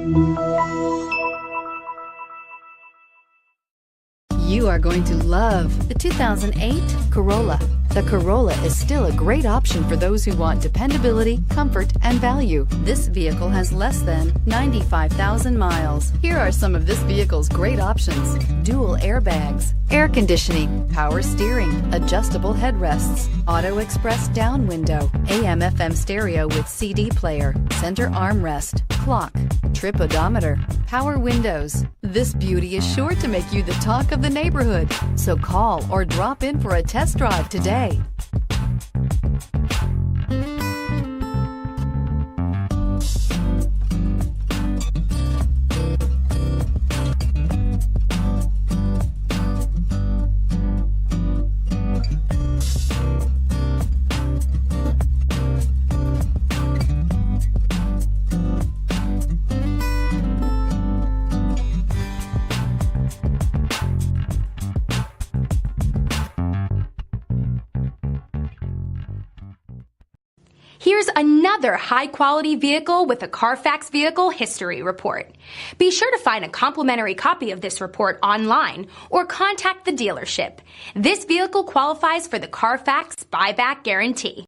You are going to love the 2008 Corolla. The Corolla is still a great option for those who want dependability, comfort, and value. This vehicle has less than 95,000 miles. Here are some of this vehicle's great options: dual airbags, air conditioning, power steering, adjustable headrests, auto express down window, AM/FM stereo with CD player, center armrest, clock, trip odometer, power windows. This beauty is sure to make you the talk of the neighborhood. So call or drop in for a test drive today. Here's another high-quality vehicle with a Carfax Vehicle History Report. Be sure to find a complimentary copy of this report online or contact the dealership. This vehicle qualifies for the Carfax Buyback Guarantee.